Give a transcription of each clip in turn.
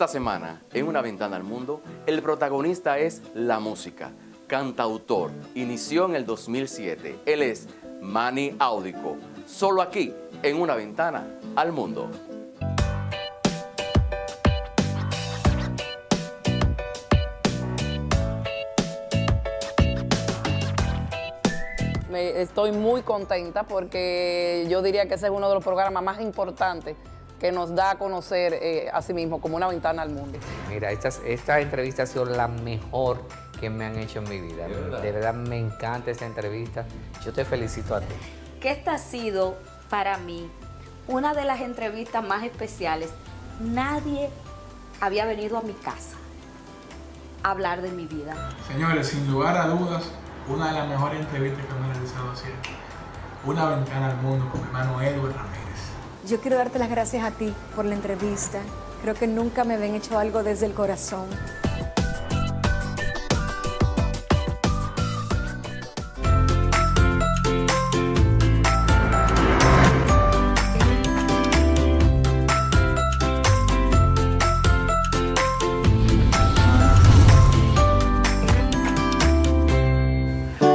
semana, en Una Ventana al Mundo, el protagonista es la música. Cantautor, inició en el 2007. Él es Manny Aúdico. Solo aquí, en Una Ventana al Mundo. Estoy muy contenta porque yo diría que ese es uno de los programas más importantes que nos da a conocer a sí mismo como Una Ventana al Mundo. Mira, esta entrevista ha sido la mejor que me han hecho en mi vida. De verdad me encanta esta entrevista. Yo te felicito a ti. Que esta ha sido para mí una de las entrevistas más especiales. Nadie había venido a mi casa a hablar de mi vida. Señores, sin lugar a dudas, una de las mejores entrevistas que me he realizado así. Una Ventana al Mundo con mi hermano Edward Ramírez. Yo quiero darte las gracias a ti por la entrevista. Creo que nunca me habían hecho algo desde el corazón.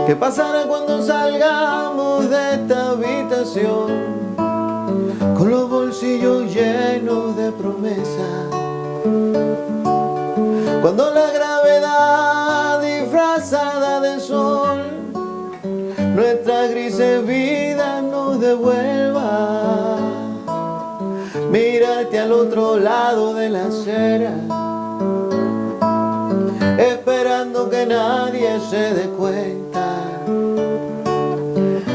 ¿Qué pasará cuando salgamos de esta habitación? Con los bolsillos llenos de promesas. Cuando la gravedad disfrazada de sol nuestra grises vida nos devuelva. Mirarte al otro lado de la acera, esperando que nadie se dé cuenta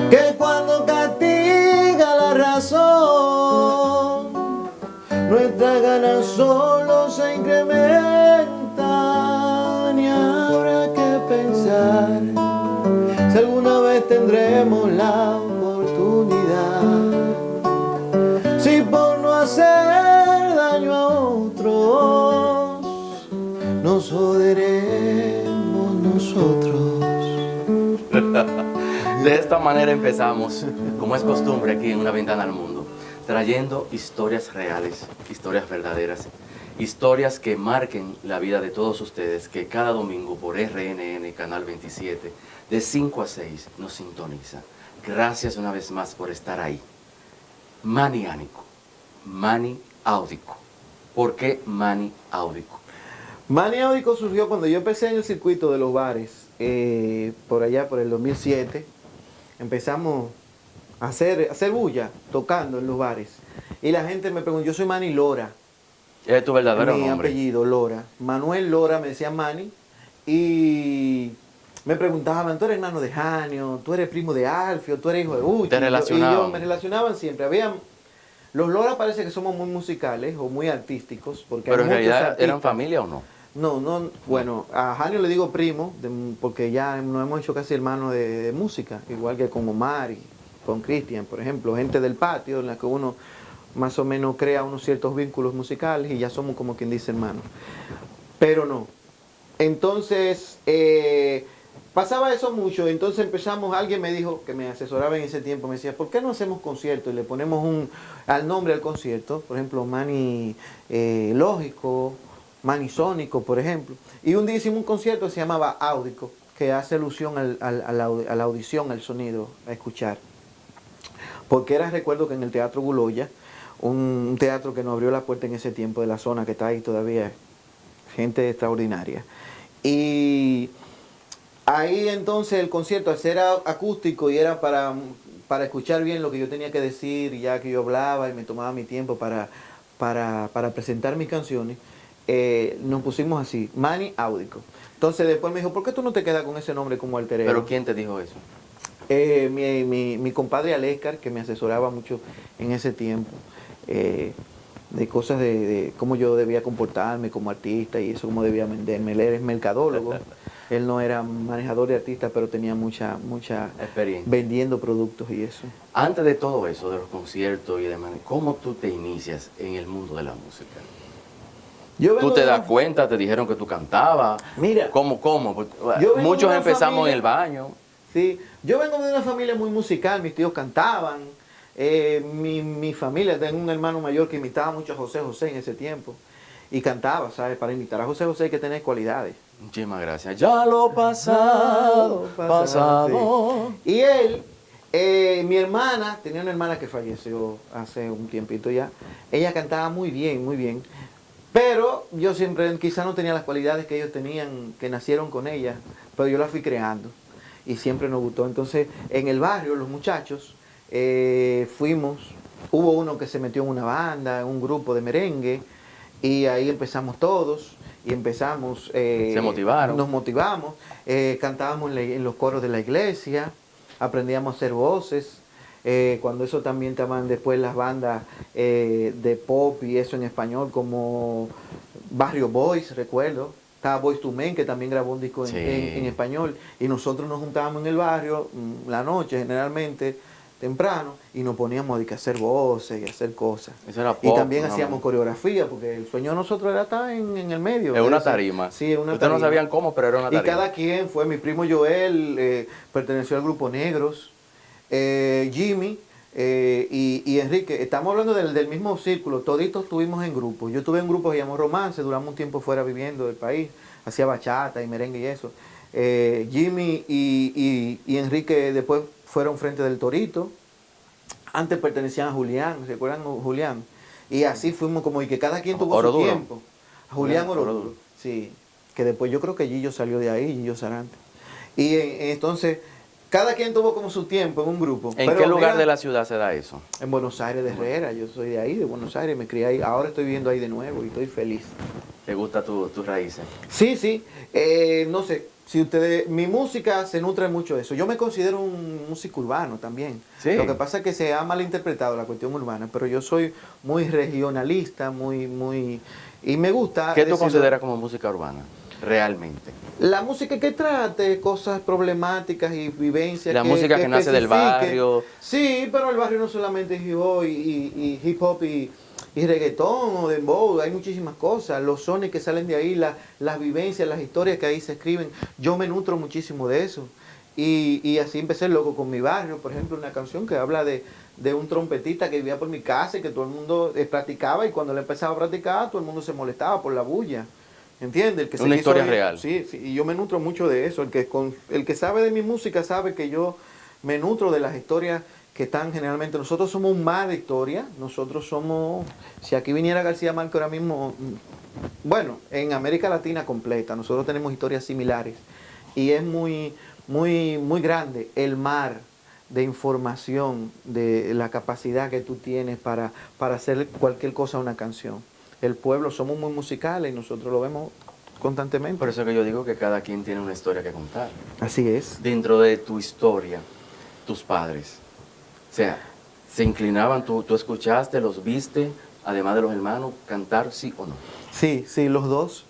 que cuando castiga la razón, nuestras ganas solo se incrementan. Y habrá que pensar si alguna vez tendremos la oportunidad, si por no hacer daño a otros nos joderemos nosotros. De esta manera empezamos, como es costumbre aquí en Una Ventana al Mundo, trayendo historias reales, historias verdaderas, historias que marquen la vida de todos ustedes, que cada domingo por RNN, Canal 27, de 5 a 6, nos sintonizan. Gracias una vez más por estar ahí. Manny Aúdico. Manny Aúdico. ¿Por qué Manny Aúdico? Manny Aúdico surgió cuando yo empecé en el circuito de los bares, por allá por el 2007. Empezamos a hacer bulla, tocando en los bares. Y la gente me preguntó, yo soy Manny Lora. ¿Es tu verdadero Mi nombre? apellido, Lora. Manuel Lora, me decía Manny. Y me preguntaban, tú eres hermano de Janio, tú eres primo de Alfio, tú eres hijo de Uchi. Te relacionaban. Y yo me relacionaban siempre. Los Lora parece que somos muy musicales o muy artísticos. Porque Pero hay en muchos realidad, artistas. ¿eran familia o no? No, bueno, a Janio le digo primo, porque ya nos hemos hecho casi hermanos de música, igual que con Omar y con Cristian, por ejemplo, gente del patio en la que uno más o menos crea unos ciertos vínculos musicales y ya somos como quien dice hermanos. Pero no. Entonces, pasaba eso mucho, entonces empezamos, alguien me dijo, que me asesoraba en ese tiempo, me decía, ¿por qué no hacemos conciertos y le ponemos al nombre al concierto? Por ejemplo, Manny Lógico, Manny Sónico, por ejemplo. Y un día hicimos un concierto que se llamaba Aúdico, que hace alusión a la audición, al sonido, a escuchar. Porque recuerdo que en el Teatro Guloya, un teatro que nos abrió la puerta en ese tiempo de la zona, que está ahí todavía, gente extraordinaria. Y ahí entonces el concierto, al ser acústico y era para escuchar bien lo que yo tenía que decir, y ya que yo hablaba y me tomaba mi tiempo para presentar mis canciones, nos pusimos así, Manny Aúdico. Entonces después me dijo, ¿por qué tú no te quedas con ese nombre como alter ego? ¿Pero quién te dijo eso? Mi compadre Alescar, que me asesoraba mucho en ese tiempo, de cosas de cómo yo debía comportarme como artista y eso, cómo debía venderme. Él es mercadólogo, él no era manejador de artistas, pero tenía mucha experiencia vendiendo productos y eso. Antes de todo eso, de los conciertos y demás, ¿cómo tú te inicias en el mundo de la música? ¿Tú te das cuenta? ¿Te dijeron que tú cantabas? Mira. ¿Cómo? Muchos empezamos en el baño. Sí, yo vengo de una familia muy musical, mis tíos cantaban, mi familia, tengo un hermano mayor que imitaba mucho a José José en ese tiempo. y cantaba, ¿sabes? Para imitar a José José hay que tener cualidades. Muchísimas gracias. Ya lo pasado, pasado. Sí. Y él, mi hermana, tenía una hermana que falleció hace un tiempito ya. Ella cantaba muy bien, muy bien. Pero yo siempre, quizá no tenía las cualidades que ellos tenían, que nacieron con ella, pero yo las fui creando y siempre nos gustó. Entonces, en el barrio, los muchachos, hubo uno que se metió en una banda, en un grupo de merengue, y ahí empezamos todos. Y empezamos, Se motivaron. nos motivamos, cantábamos en los coros de la iglesia, aprendíamos a hacer voces, cuando eso también estaban después las bandas de pop y eso en español, como Barrio Boys, recuerdo, estaba Boyz II Men, que también grabó un disco Sí. en español, y nosotros nos juntábamos en el barrio, la noche generalmente, temprano, y nos poníamos a hacer voces y hacer cosas. Eso era Y pop, también ¿no? hacíamos coreografía, porque el sueño de nosotros era estar en el medio. Es de una eso. tarima. Sí, es una Ustedes tarima. no sabían cómo, pero era una tarima. Y cada quien fue, mi primo Joel perteneció al grupo Negros, Jimmy y Enrique, estamos hablando del mismo círculo, toditos estuvimos en grupos. Yo tuve un grupo que se llamó Romance, duramos un tiempo fuera viviendo del país, hacía bachata y merengue y eso. Jimmy y Enrique después fueron frente del Torito. Antes pertenecían a Julián, ¿se acuerdan Julián? Y así fuimos como, y que cada quien tuvo Oro su Duro. tiempo. Julián Oro Oroduro. Duro. Sí, que después yo creo que Gillo salió de ahí, Gillo Sarante. Y entonces, cada quien tuvo como su tiempo en un grupo. ¿En Pero qué lugar mira, de la ciudad se da eso? En Buenos Aires de Herrera, yo soy de ahí, de Buenos Aires, me crié ahí. Ahora estoy viviendo ahí de nuevo y estoy feliz. ¿Te gusta tus raíces? Sí, sí, no sé, si ustedes, mi música se nutre mucho de eso. Yo me considero un músico urbano también. Sí. Lo que pasa es que se ha malinterpretado la cuestión urbana, pero yo soy muy regionalista, y me gusta. ¿Qué tú decirlo, consideras como música urbana? Realmente. la música que trate cosas problemáticas y vivencias. La música que nace del especifique. barrio. Sí, pero el barrio no solamente es hip hop y hip hop y reggaetón o dembow, hay muchísimas cosas, los sones que salen de ahí, las vivencias, las historias que ahí se escriben, yo me nutro muchísimo de eso. Y así empecé loco con mi barrio, por ejemplo, una canción que habla de un trompetista que vivía por mi casa y que todo el mundo practicaba, y cuando le empezaba a practicar todo el mundo se molestaba por la bulla. ¿Entiendes? El que se Una quiso historia ir- real. Sí, sí, y yo me nutro mucho de eso. El que sabe de mi música sabe que yo me nutro de las historias que están generalmente. Nosotros somos un mar de historia. Nosotros somos, si aquí viniera García Márquez ahora mismo, bueno, en América Latina completa, nosotros tenemos historias similares. Y es muy, muy, muy grande el mar de información, de la capacidad que tú tienes para hacer cualquier cosa una canción. El pueblo somos muy musicales y nosotros lo vemos constantemente. Por eso que yo digo que cada quien tiene una historia que contar. Así es. Dentro de tu historia, tus padres, o sea, se inclinaban, tú escuchaste, los viste, además de los hermanos, cantar, sí o no. Sí, sí, los dos.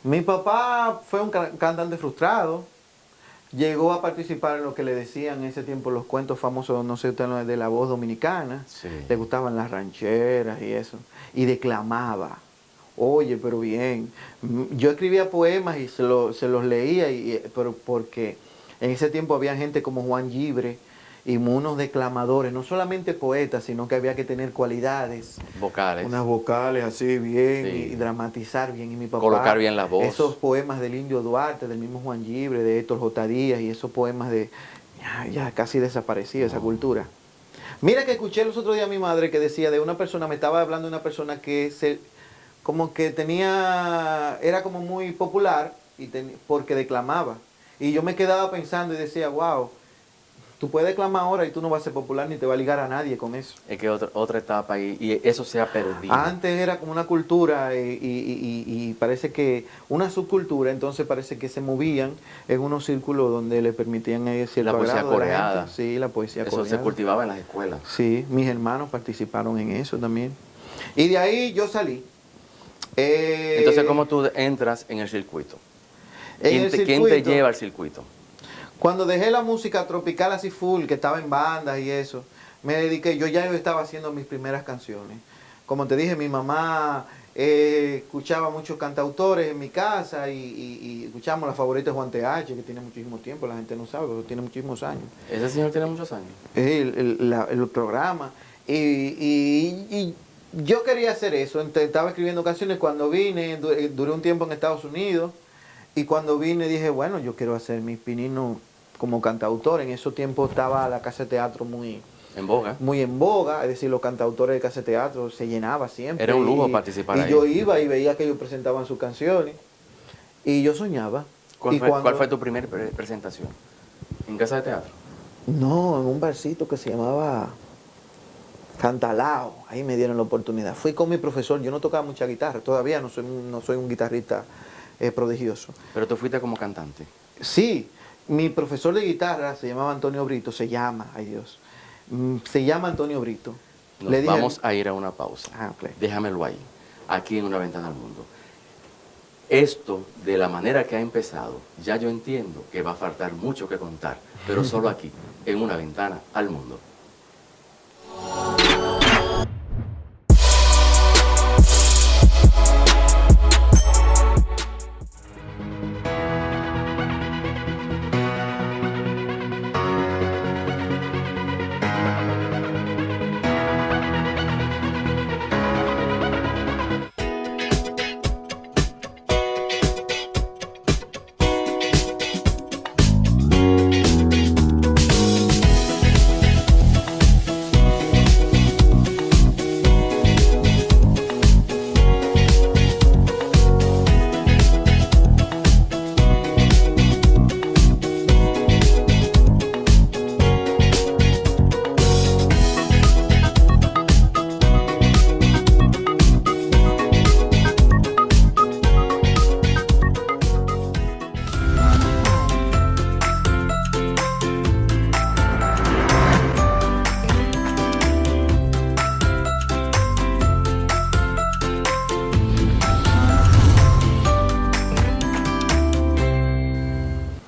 Mi papá fue un cantante frustrado. Llegó a participar en lo que le decían en ese tiempo los cuentos famosos, no sé, de la voz dominicana. Sí. Le gustaban las rancheras y eso. Y declamaba. Oye, pero bien. Yo escribía poemas y se los leía, pero porque en ese tiempo había gente como Juan Gibre y unos declamadores, no solamente poetas, sino que había que tener cualidades. Vocales. Unas vocales así bien, Sí. y dramatizar bien. Y mi papá, Colocar bien la voz. esos poemas del Indio Duarte, del mismo Juan Gibre, de Héctor J. Díaz, y esos poemas de... Ya casi desaparecida esa cultura. Mira que escuché los otros días a mi madre que decía de una persona, me estaba hablando de una persona que como que era como muy popular porque declamaba. Y yo me quedaba pensando y decía, wow, tú puedes declamar ahora y tú no vas a ser popular ni te va a ligar a nadie con eso. Es que otra etapa ahí, y eso se ha perdido. Antes era como una cultura y parece que una subcultura, entonces parece que se movían en unos círculos donde le permitían cierto La poesía agrado de la coreada. gente. Sí, la poesía Eso coreada. se cultivaba en las escuelas. Sí, mis hermanos participaron en eso también. Y de ahí yo salí. Entonces, ¿cómo tú entras en el circuito? En el ¿Quién te circuito, lleva al circuito? Cuando dejé la música tropical así full, que estaba en bandas y eso, me dediqué, yo estaba haciendo mis primeras canciones. Como te dije, mi mamá escuchaba muchos cantautores en mi casa y escuchamos la favorita de Juan TH, que tiene muchísimo tiempo, la gente no sabe, pero tiene muchísimos años. Ese señor tiene muchos años. El programa. Y yo quería hacer eso, estaba escribiendo canciones cuando vine, duré un tiempo en Estados Unidos y cuando vine dije, bueno, yo quiero hacer mi pinino como cantautor. En esos tiempos estaba la casa de teatro muy en boga, es decir, los cantautores de casa de teatro se llenaba siempre. Era un lujo participar ahí. Y yo iba y veía que ellos presentaban sus canciones y yo soñaba. ¿Cuál fue tu primera presentación? ¿En casa de teatro? No, en un barcito que se llamaba Cantalao, ahí me dieron la oportunidad. Fui con mi profesor, yo no tocaba mucha guitarra, todavía no soy un guitarrista prodigioso. Pero tú fuiste como cantante. Sí, mi profesor de guitarra se llamaba Antonio Brito, se llama Antonio Brito. Vamos a ir a una pausa. Okay. Déjamelo ahí, aquí en Una Ventana al Mundo. Esto, de la manera que ha empezado, ya yo entiendo que va a faltar mucho que contar, pero solo aquí, en Una Ventana al Mundo.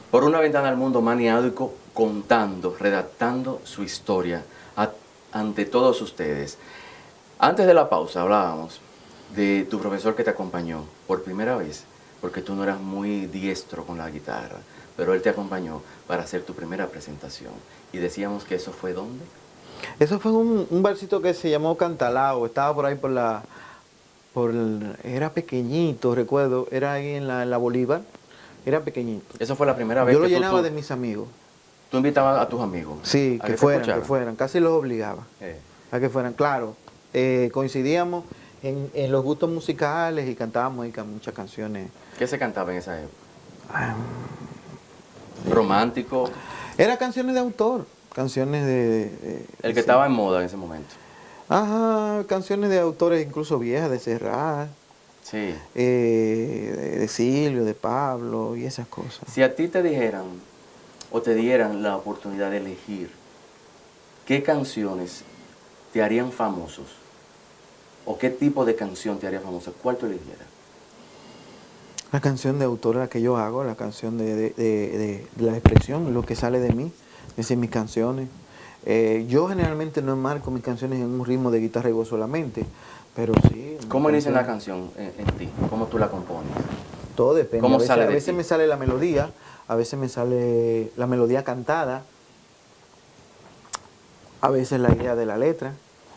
Por Una Ventana al Mundo, Manny Aduiko contando, redactando su historia ante todos ustedes. Antes de la pausa hablábamos de tu profesor que te acompañó por primera vez, porque tú no eras muy diestro con la guitarra, pero él te acompañó para hacer tu primera presentación. Y decíamos que eso fue ¿dónde? Eso fue un barcito que se llamó Cantalao, estaba por ahí era pequeñito, recuerdo, era ahí en la Bolívar. Era pequeñito. Eso fue la primera vez yo que lo llenaba de mis amigos. ¿Tú invitabas a tus amigos? Sí, que fueran. Casi los obligaba a que fueran. Claro, coincidíamos en los gustos musicales y cantábamos ahí muchas canciones. ¿Qué se cantaba en esa época? ¿Romántico? Era canciones de autor, canciones El que estaba en moda en ese momento. Ajá, canciones de autores incluso viejas, de Serrat. Sí. De Silvio, de Pablo y esas cosas. Si a ti te dijeran o te dieran la oportunidad de elegir qué canciones te harían famosos o qué tipo de canción te haría famosa, ¿cuál tú eligieras? La canción de autor, la que yo hago, la canción de la expresión, lo que sale de mí, es decir, mis canciones. Yo generalmente no enmarco mis canciones en un ritmo de guitarra y voz solamente, pero sí. ¿Cómo inicia la canción en ti? ¿Cómo tú la compones? Todo depende. ¿Cómo sale de ti? A veces me sale la melodía, a veces me sale la melodía cantada, a veces la idea de la letra,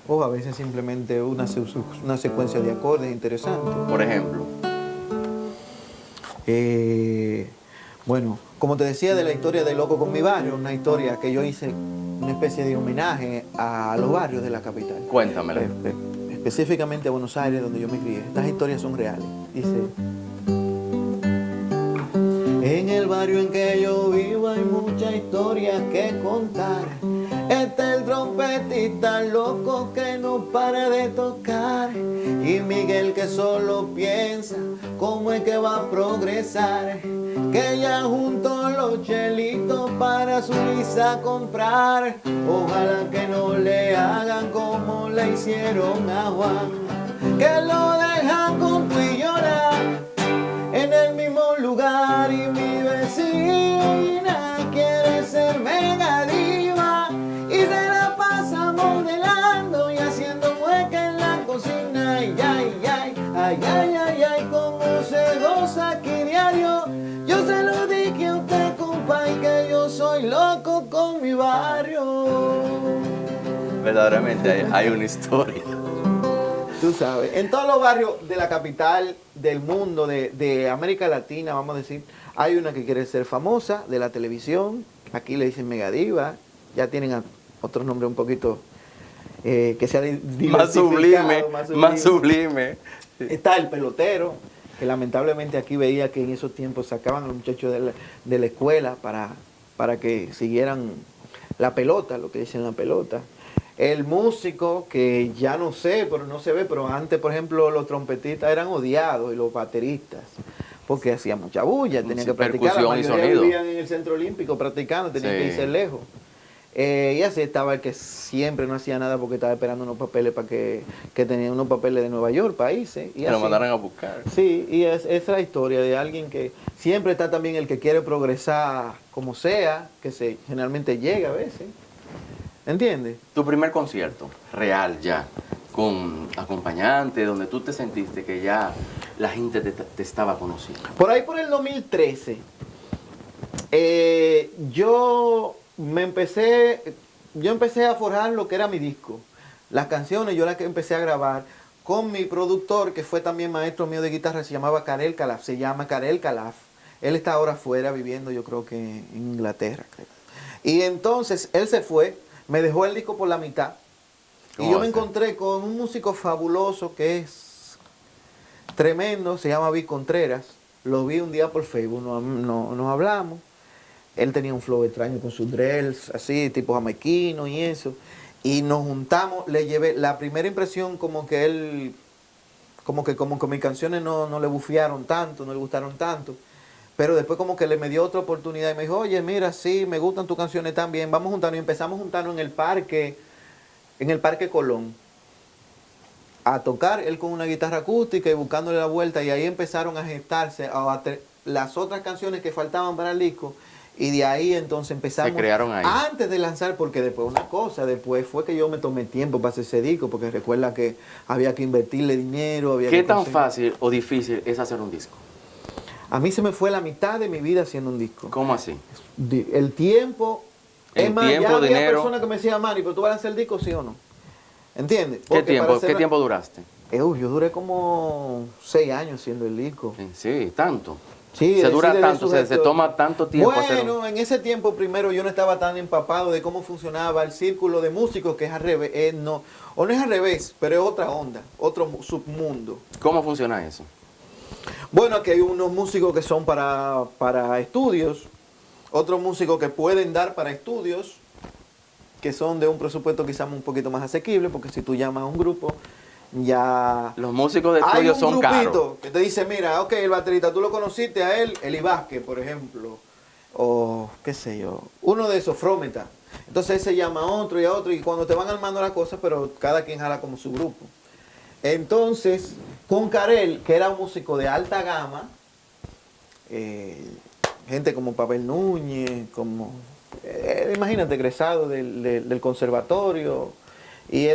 o a veces simplemente una secuencia de acordes interesantes. Por ejemplo. Bueno, como te decía de la historia de Loco con mi barrio, una historia que yo hice, una especie de homenaje a los barrios de la capital. Cuéntamela. Específicamente a Buenos Aires, donde yo me crié. Estas historias son reales. Dice: en el barrio en que yo vivo hay muchas historias que contar. Este es el trompetista loco que no para de tocar, y Miguel que solo piensa cómo es que va a progresar, que ya juntó los chelitos para su Lisa comprar. Ojalá que no le hagan como le hicieron a Juan, que lo dejan con tu y llorar en el mismo lugar. Y mi vecina quiere ser mega diva y se la pasa modelando y haciendo mueca en la cocina. Ay, ay, ay, ay, ay, ay, ay, como se goza aquí diario. Yo se lo dije a usted, compa, y que yo soy loco con mi barrio. Verdaderamente hay una historia. Tú sabes, en todos los barrios de la capital del mundo, de América Latina, vamos a decir, hay una que quiere ser famosa de la televisión. Aquí le dicen megadiva, ya tienen otros nombres un poquito que sea Más sublime, más sublime. Está el pelotero, que lamentablemente aquí veía que en esos tiempos sacaban a los muchachos de la escuela para que siguieran la pelota, lo que dicen la pelota. El músico, que ya no sé, pero no se ve, pero antes, por ejemplo, los trompetistas eran odiados y los bateristas, porque hacían mucha bulla, tenían que practicar. La mayoría vivían en el Centro Olímpico practicando, tenían que irse lejos. Y así estaba el que siempre no hacía nada porque estaba esperando unos papeles para que tenían unos papeles de Nueva York, países. Y que lo mandaran a buscar. Sí, y esa es la historia de alguien que siempre está también el que quiere progresar como sea, que generalmente llega a veces. ¿Entiendes? Tu primer concierto, real ya, con acompañante, donde tú te sentiste que ya la gente te estaba conociendo. Por ahí por el 2013, yo empecé a forjar lo que era mi disco. Las canciones yo las que empecé a grabar con mi productor, que fue también maestro mío de guitarra, se llama Karel Calaf. Él está ahora afuera viviendo, yo creo que en Inglaterra, creo. Y entonces él se fue, me dejó el disco por la mitad. Y yo me encontré con un músico fabuloso que es tremendo, se llama Vic Contreras. Lo vi un día por Facebook, nos hablamos. Él tenía un flow extraño con sus drills, así, tipo jamaiquino y eso. Y nos juntamos, le llevé la primera impresión como que mis canciones no le bufiaron tanto, no le gustaron tanto. Pero después como que me dio otra oportunidad y me dijo, oye, mira, sí, me gustan tus canciones también, vamos a juntarnos. Y empezamos a juntarnos en el Parque Colón, a tocar, él con una guitarra acústica y buscándole la vuelta. Y ahí empezaron a gestarse las otras canciones que faltaban para el disco. Y de ahí entonces empezamos. Se crearon ahí. Antes de lanzar, porque después después fue que yo me tomé tiempo para hacer ese disco, porque recuerda que había que invertirle dinero. ¿Qué tan fácil o difícil es hacer un disco? A mí se me fue la mitad de mi vida haciendo un disco. ¿Cómo así? El tiempo. El más, tiempo, ya había dinero. personas que me decían, Manny, pero tú vas a hacer el disco, ¿sí o no? ¿Entiendes? ¿Qué tiempo duraste? Yo duré como 6 años haciendo el disco. Sí, tanto. Sí, se dura tanto, se toma tanto tiempo hacer en ese tiempo primero yo no estaba tan empapado de cómo funcionaba el círculo de músicos, que es al revés, no es al revés, pero es otra onda, otro submundo. ¿Cómo funciona eso? Bueno, aquí hay unos músicos que son para estudios, otros músicos que pueden dar para estudios, que son de un presupuesto quizás un poquito más asequible, porque si tú llamas a un grupo, ya... Los músicos de estudio son caros. Hay un grupito que te dice, mira, ok, el baterista, tú lo conociste a él, Eli Vázquez, por ejemplo, o qué sé yo, uno de esos, Frometa. Entonces él se llama a otro y a otro, y cuando te van armando las cosas, pero cada quien jala como su grupo. Entonces, con Karel, que era un músico de alta gama, gente como Pavel Núñez, como, imagínate, egresado del conservatorio, y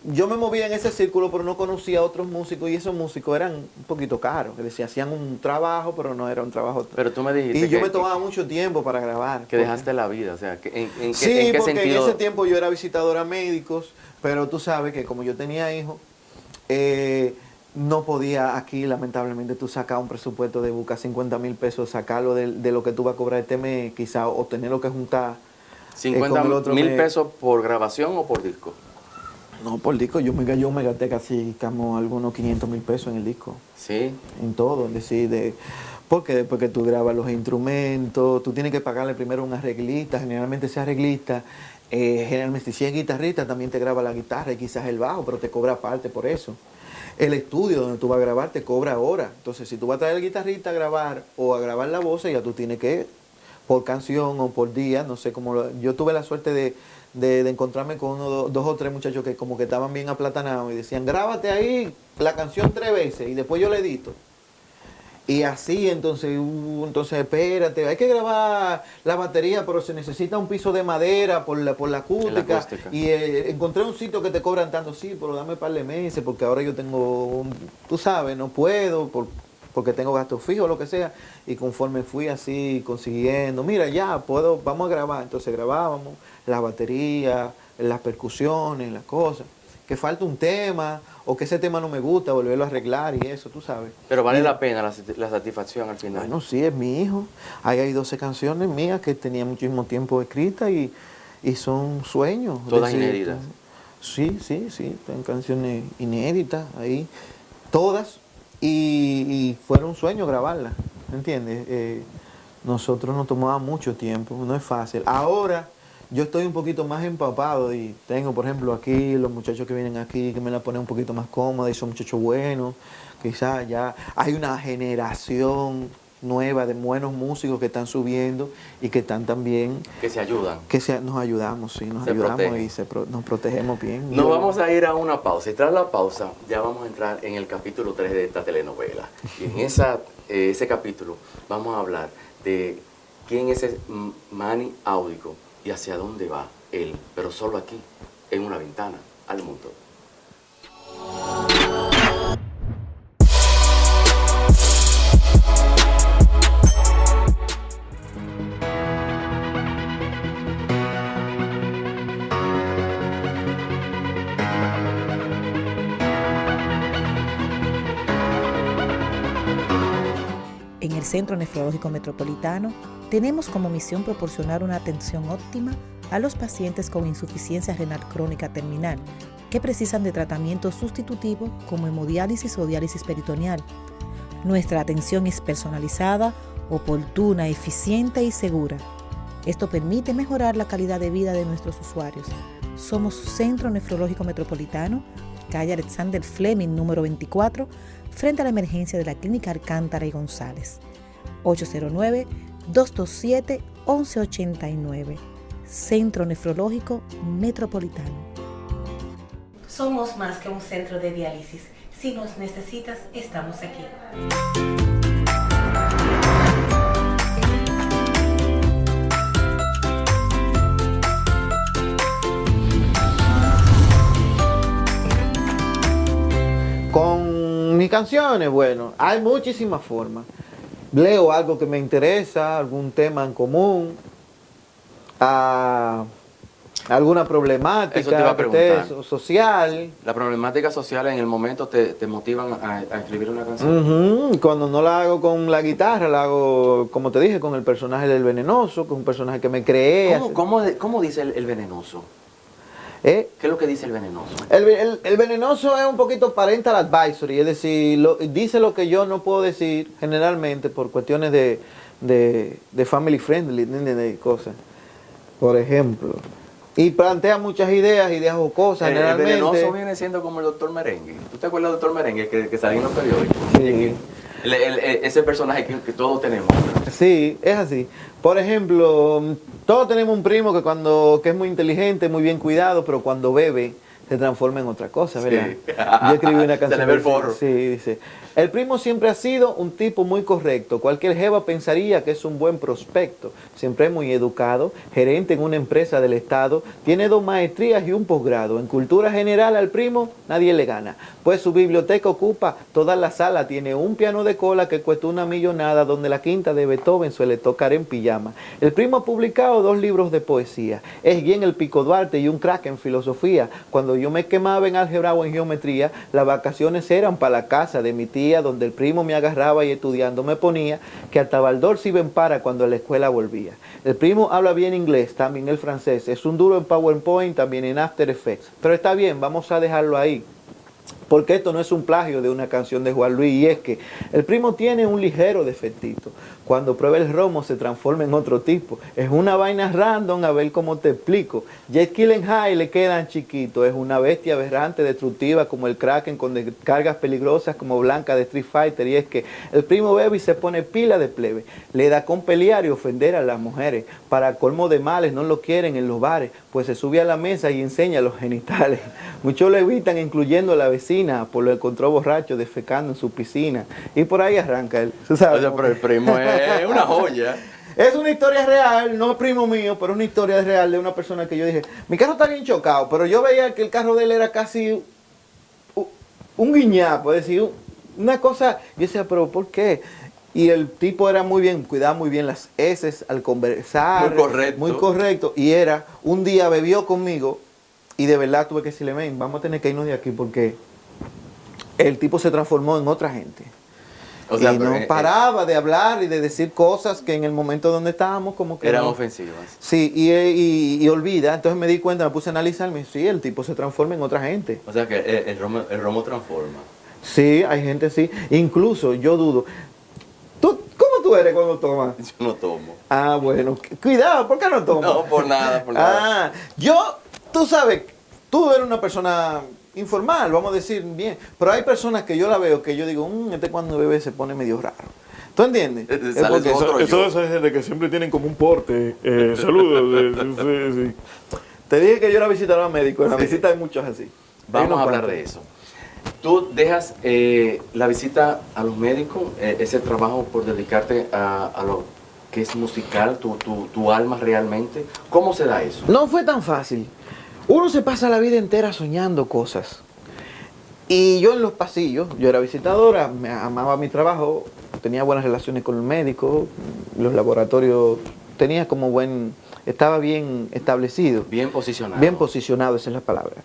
yo me movía en ese círculo, pero no conocía a otros músicos, y esos músicos eran un poquito caros, que decían, hacían un trabajo, pero no era un trabajo. Pero tú me dijiste y yo me tomaba mucho tiempo para grabar. Que dejaste la vida, o sea, ¿en qué sí, porque sentido? en ese tiempo yo era visitador a médicos, pero tú sabes que como yo tenía hijos, no podía aquí, lamentablemente, tú sacar un presupuesto de buscar 50,000 pesos, sacarlo de lo que tú vas a cobrar este mes, quizás, o tenerlo que juntar. 50,000 pesos por grabación o por disco. No, por disco, yo me gasté casi como algunos 500,000 pesos en el disco. Sí. En todo, es decir, porque después que tú grabas los instrumentos, tú tienes que pagarle primero a un arreglista, generalmente ese arreglista, generalmente si es guitarrista, también te graba la guitarra y quizás el bajo, pero te cobra aparte por eso. El estudio donde tú vas a grabar te cobra ahora. Entonces, si tú vas a traer al guitarrista a grabar o a grabar la voz, ya tú tienes que, por canción o por día, no sé cómo. Yo tuve la suerte de encontrarme con dos o tres muchachos que como que estaban bien aplatanados y decían, grábate ahí la canción 3 veces y después yo la edito. Y así, entonces, espérate, hay que grabar la batería, pero se necesita un piso de madera por la acústica. Y encontré un sitio que te cobran tanto, sí, pero dame un par de meses, porque ahora yo tengo, tú sabes, no puedo, porque tengo gastos fijos, lo que sea. Y conforme fui así consiguiendo, mira, ya puedo, vamos a grabar. Entonces grabábamos la batería, las percusiones, las cosas. que falta un tema o que ese tema no me gusta, volverlo a arreglar y eso, tú sabes. Pero vale la pena la satisfacción al final. Bueno, sí, es mi hijo. Ahí hay 12 canciones mías que tenía muchísimo tiempo escritas y son sueños. Todas inéditas. Sí, están canciones inéditas ahí, todas, y fueron sueños grabarlas, ¿entiendes? Nosotros nos tomaba mucho tiempo, no es fácil. Ahora yo estoy un poquito más empapado y tengo, por ejemplo, aquí los muchachos que vienen aquí, que me la ponen un poquito más cómoda y son muchachos buenos. Quizás ya hay una generación nueva de buenos músicos que están subiendo y que están también... Que se ayudan. Nos ayudamos, sí, nos Se ayudamos protegen. y nos protegemos bien. Nos vamos a ir a una pausa. Y tras la pausa ya vamos a entrar en el capítulo 3 de esta telenovela. Y en ese capítulo vamos a hablar de quién es ese Manny Audico y hacia dónde va él, pero solo aquí, en Una Ventana al Mundo. En el Centro Nefrológico Metropolitano tenemos como misión proporcionar una atención óptima a los pacientes con insuficiencia renal crónica terminal que precisan de tratamiento sustitutivo como hemodiálisis o diálisis peritoneal. Nuestra atención es personalizada, oportuna, eficiente y segura. Esto permite mejorar la calidad de vida de nuestros usuarios. Somos Centro Nefrológico Metropolitano, calle Alexander Fleming, número 24, frente a la emergencia de la Clínica Alcántara y González. 809-227-1189. Centro Nefrológico Metropolitano. Somos más que un centro de diálisis. Si nos necesitas, estamos aquí. Con mis canciones, bueno, hay muchísimas formas. Leo algo que me interesa, algún tema en común, alguna Eso te iba problemática a preguntar. social. La problemática social en el momento te motivan a escribir una canción. Ujú. Cuando no la hago con la guitarra, la hago, como te dije, con el personaje del Venenoso, que es un personaje que me creé. ¿Cómo dice el venenoso? ¿Qué es lo que dice el venenoso? El Venenoso es un poquito parental advisory, es decir, dice lo que yo no puedo decir generalmente por cuestiones de family friendly, de cosas. Por ejemplo. Y plantea muchas ideas o cosas El generalmente. venenoso viene siendo como el Doctor Merengue. ¿Tú te acuerdas del Doctor Merengue que sale en los periódicos? Sí. Ese personaje que todos tenemos. Sí, es así. Por ejemplo, todos tenemos un primo que es muy inteligente, muy bien cuidado, pero cuando bebe se transforma en otra cosa, ¿verdad? Sí. Yo escribí una canción. Se le ve el forro. Sí, dice: el primo siempre ha sido un tipo muy correcto. Cualquier jeva pensaría que es un buen prospecto. Siempre es muy educado, gerente en una empresa del Estado, tiene 2 maestrías y un posgrado. En cultura general al primo nadie le gana, pues su biblioteca ocupa toda la sala. Tiene un piano de cola que cuesta una millonada, donde la quinta de Beethoven suele tocar en pijama. El primo ha publicado 2 libros de poesía. Es bien el Pico Duarte y un crack en filosofía. Cuando yo me quemaba en álgebra o en geometría, las vacaciones eran para la casa de mi tía, donde el primo me agarraba y estudiando me ponía, que hasta Valdor iba en para cuando a la escuela volvía. El primo habla bien inglés, también el francés, es un duro en PowerPoint, también en After Effects. Pero está bien, vamos a dejarlo ahí, porque esto no es un plagio de una canción de Juan Luis, y es que el primo tiene un ligero defectito. Cuando prueba el romo se transforma en otro tipo. Es una vaina random, a ver cómo te explico. Jet Kill en High le quedan chiquitos. Es una bestia aberrante, destructiva como el Kraken, con descargas peligrosas como Blanca de Street Fighter. Y es que el primo bebe y se pone pila de plebe. Le da con pelear y ofender a las mujeres. Para colmo de males no lo quieren en los bares, pues se sube a la mesa y enseña los genitales. Muchos lo evitan, incluyendo a la vecina, por lo encontró borracho defecando en su piscina. Y por ahí arranca él. ¿Tú sabes? O sea, pero el primo es una joya. Es una historia real, no es primo mío, pero es una historia real de una persona que yo dije, mi carro está bien chocado, pero yo veía que el carro de él era casi un guiñapo, es decir, una cosa, yo decía, pero ¿por qué? Y el tipo era muy bien, cuidaba muy bien las heces al conversar. Muy correcto. Muy correcto. Y un día bebió conmigo Y de verdad tuve que decirle, ven, vamos a tener que irnos de aquí porque el tipo se transformó en otra gente. O sea, y no paraba de hablar y de decir cosas que en el momento donde estábamos como que... eran no. ofensivas. Sí, y olvida. Entonces me di cuenta, me puse a analizarme. Sí, el tipo se transforma en otra gente. O sea que el romo transforma. Sí, hay gente así. Incluso yo dudo. ¿Cómo tú eres cuando tomas? Yo no tomo. Ah, bueno. Cuidado, ¿por qué no tomas? No, por nada, por nada. Tú sabes, tú eres una persona informal, vamos a decir bien. Pero hay personas que yo la veo que yo digo, este cuando bebe se pone medio raro. ¿Tú entiendes? Sale Porque otro eso yo. es gente que siempre tienen como un porte. Saludos. Sí. Te dije que yo era visitador médico. En la visita hay muchos así. Vamos a hablar de eso. Tú dejas la visita a los médicos, ese trabajo por dedicarte a lo que es musical, tu alma realmente. ¿Cómo se da eso? No fue tan fácil. Uno se pasa la vida entera soñando cosas. Y yo en los pasillos, yo era visitadora, me amaba mi trabajo, tenía buenas relaciones con el médico, los laboratorios, tenía como estaba bien establecido. Bien posicionado. Bien posicionado, esa es la palabra.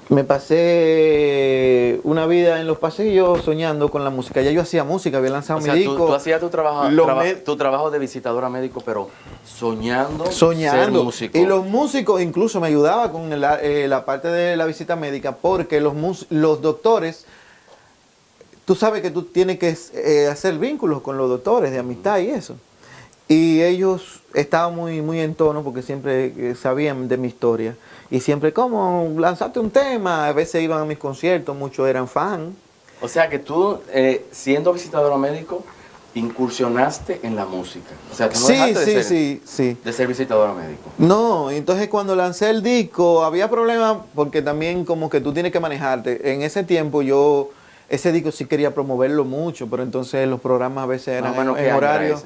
Me pasé una vida en los pasillos soñando con la música. Ya yo hacía música, había lanzado O sea, mi disco. tú hacías tu trabajo de visitadora médico, pero soñando ser músico. Y los músicos incluso me ayudaban con la parte de la visita médica, porque los doctores, tú sabes que tú tienes que hacer vínculos con los doctores de amistad y eso. Y ellos estaban muy en tono porque siempre sabían de mi historia. Y siempre, ¿cómo? Lanzaste un tema. A veces iban a mis conciertos, muchos eran fan. O sea que tú, siendo visitadora médico, incursionaste en la música. O sea, tú no dejaste de ser visitadora médico. No, entonces cuando lancé el disco había problemas porque también como que tú tienes que manejarte. En ese tiempo ese disco sí quería promoverlo mucho, pero entonces los programas a veces eran en horario.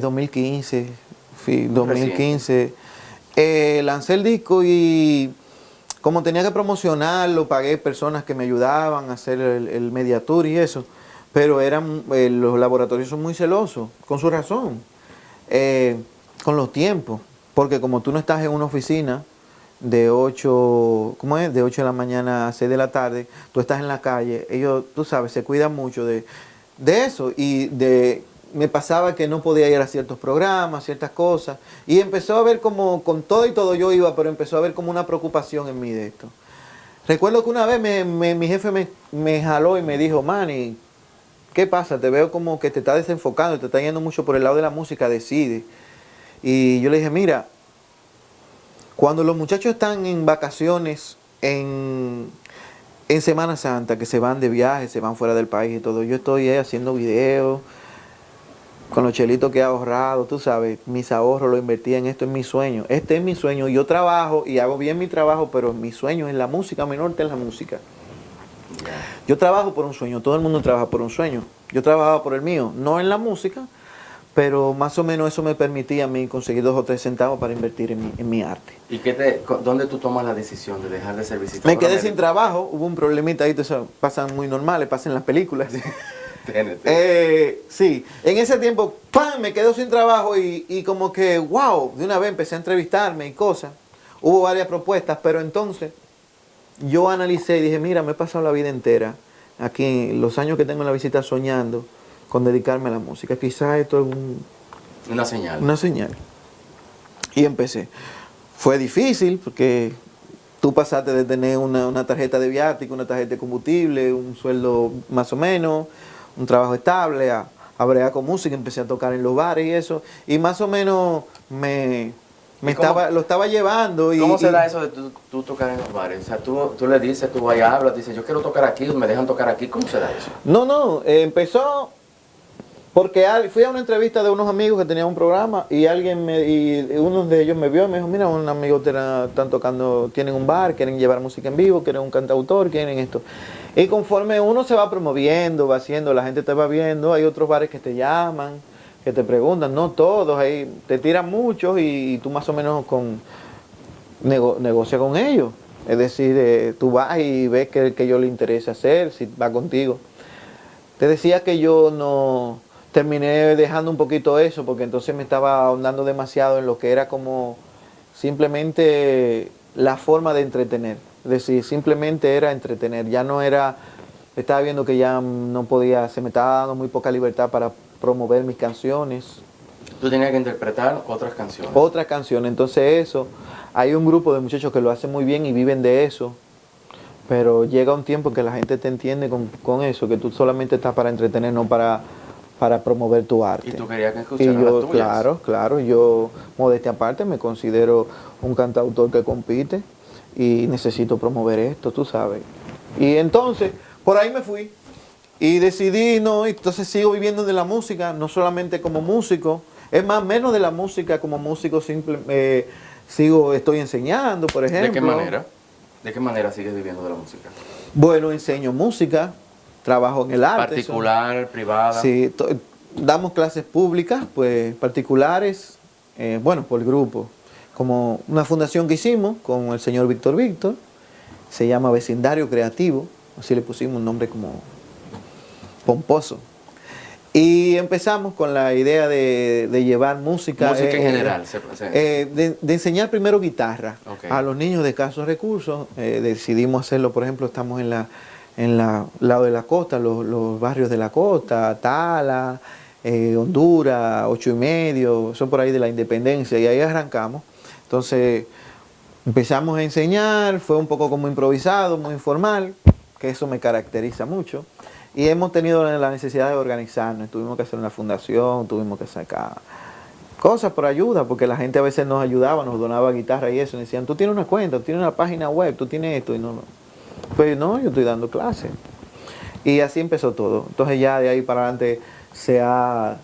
2015, 2015. Lancé el disco y como tenía que promocionarlo, pagué personas que me ayudaban a hacer el media tour y eso, pero los laboratorios son muy celosos, con su razón, con los tiempos, porque como tú no estás en una oficina de 8 de la mañana a 6 de la tarde, tú estás en la calle, ellos, tú sabes, se cuidan mucho de eso y me pasaba que no podía ir a ciertos programas, ciertas cosas, y empezó a ver como, con todo y todo yo iba, pero empezó a ver como una preocupación en mí de esto. Recuerdo que una vez mi jefe me jaló y me dijo, Manny, ¿qué pasa? Te veo como que te está desenfocando, te está yendo mucho por el lado de la música, decide. Y yo le dije, mira, cuando los muchachos están en vacaciones, en Semana Santa, que se van de viaje, se van fuera del país y todo, yo estoy haciendo videos, con los chelitos que he ahorrado, tú sabes, mis ahorros los invertí en esto, es mi sueño. Este es mi sueño. Yo trabajo y hago bien mi trabajo, pero mi sueño es la música, mi norte es la música. Yo trabajo por un sueño, todo el mundo trabaja por un sueño. Yo trabajaba por el mío, no en la música, pero más o menos eso me permitía a mí conseguir 2 o 3 centavos para invertir en mi arte. ¿Y dónde tú tomas la decisión de dejar de ser visitadora Me quedé médico? sin trabajo, hubo un problemita ahí, pasan muy normales, pasan en las películas. Sí, en ese tiempo, ¡pam!, me quedo sin trabajo y como que, wow, de una vez empecé a entrevistarme y cosas. Hubo varias propuestas, pero entonces yo analicé y dije, mira, me he pasado la vida entera, aquí, los años que tengo en la visita soñando con dedicarme a la música. Quizás esto es una señal. Una señal. Y empecé. Fue difícil porque tú pasaste de tener una tarjeta de viático, una tarjeta de combustible, un sueldo más o menos, un trabajo estable, a bregar con música, empecé a tocar en los bares y eso, y más o menos lo estaba llevando. ¿Cómo se da eso de tú tocar en los bares? O sea, tú le dices, tú vas y hablas, dices, yo quiero tocar aquí, me dejan tocar aquí, ¿cómo se da eso? No, empezó porque fui a una entrevista de unos amigos que tenían un programa y uno de ellos me vio y me dijo, mira, un amigo están tocando, tienen un bar, quieren llevar música en vivo, quieren un cantautor, quieren esto. Y conforme uno se va promoviendo, va haciendo, la gente te va viendo, hay otros bares que te llaman, que te preguntan, no todos, ahí te tiran muchos y tú más o menos negocias con ellos. Es decir, tú vas y ves que yo le interesa hacer, si va contigo. Te decía que yo no terminé dejando un poquito eso, porque entonces me estaba ahondando demasiado en lo que era como simplemente la forma de entretener. Es decir, simplemente era entretener, ya no era, estaba viendo que ya no podía, se me estaba dando muy poca libertad para promover mis canciones. Tú tenías que interpretar otras canciones. Otras canciones, entonces eso, hay un grupo de muchachos que lo hacen muy bien y viven de eso, pero llega un tiempo que la gente te entiende con eso, que tú solamente estás para entretener, no para promover tu arte. Y tú querías que Y escucharan yo, las tuyas. claro, yo, modestia aparte, me considero un cantautor que compite y necesito promover esto, tú sabes. Y entonces, por ahí me fui y decidí, no, entonces sigo viviendo de la música, no solamente como músico, es más, menos de la música como músico, estoy enseñando, por ejemplo. ¿De qué manera? ¿De qué manera sigues viviendo de la música? Bueno, enseño música, trabajo en el arte. ¿Particular, privada? Sí, damos clases públicas, pues particulares, bueno, por grupo. Como una fundación que hicimos con el señor Víctor, se llama Vecindario Creativo, así le pusimos un nombre como pomposo. Y empezamos con la idea de llevar música. Música en general. De enseñar primero guitarra Okay. a los niños de escasos recursos. Decidimos hacerlo, por ejemplo, estamos en lado de la costa, los barrios de la costa, Tala, Honduras, 8 y medio, son por ahí de la Independencia, y ahí arrancamos. Entonces empezamos a enseñar, fue un poco como improvisado, muy informal, que eso me caracteriza mucho. Y hemos tenido la necesidad de organizarnos, tuvimos que hacer una fundación, tuvimos que sacar cosas por ayuda, porque la gente a veces nos ayudaba, nos donaba guitarra y eso, y decían, tú tienes una cuenta, tú tienes una página web, tú tienes esto, y no. Pues no, yo estoy dando clases. Y así empezó todo. Entonces ya de ahí para adelante se ha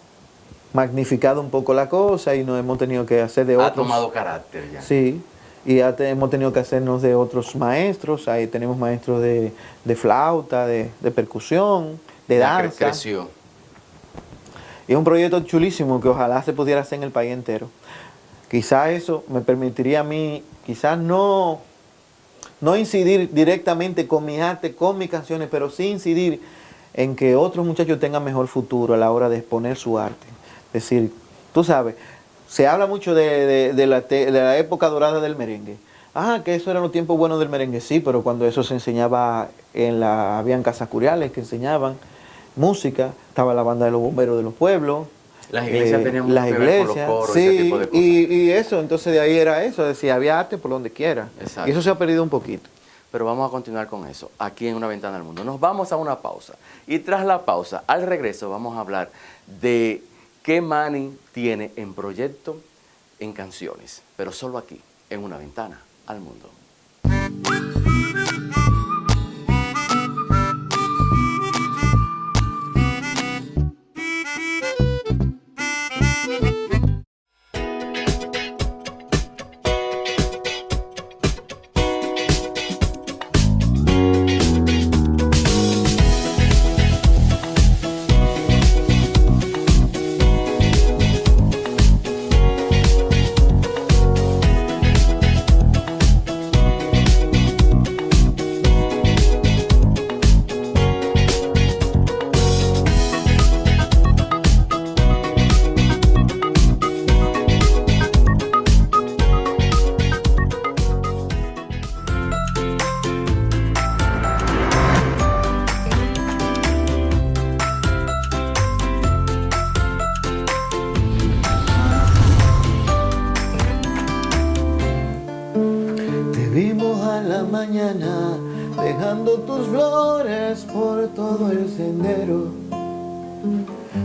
magnificado un poco la cosa y nos hemos tenido que hacer de otros. Ha tomado carácter ya. Sí, y ya hemos tenido que hacernos de otros maestros. Ahí tenemos maestros de flauta, de percusión, de Ya danza. creció. Y es un proyecto chulísimo que ojalá se pudiera hacer en el país entero. Quizás eso me permitiría a mí, quizás no incidir directamente con mi arte, con mis canciones, pero sí incidir en que otros muchachos tengan mejor futuro a la hora de exponer su arte. Es decir, tú sabes, se habla mucho de la época dorada del merengue. Que eso eran los tiempos buenos del merengue, sí, pero cuando eso se enseñaba habían casas curiales que enseñaban música, estaba la banda de los bomberos de los pueblos. Las iglesias tenían mucho las que ver con los iglesias, coros, sí, ese tipo de cosas. y eso, entonces de ahí era eso, decía, había arte por donde quiera. Exacto. Y eso se ha perdido un poquito. Pero vamos a continuar con eso, aquí en Una Ventana al Mundo. Nos vamos a una pausa. Y tras la pausa, al regreso, vamos a hablar de qué Manny tiene en proyecto en canciones. Pero solo aquí, en Una Ventana al Mundo. Te vimos a la mañana dejando tus flores por todo el sendero,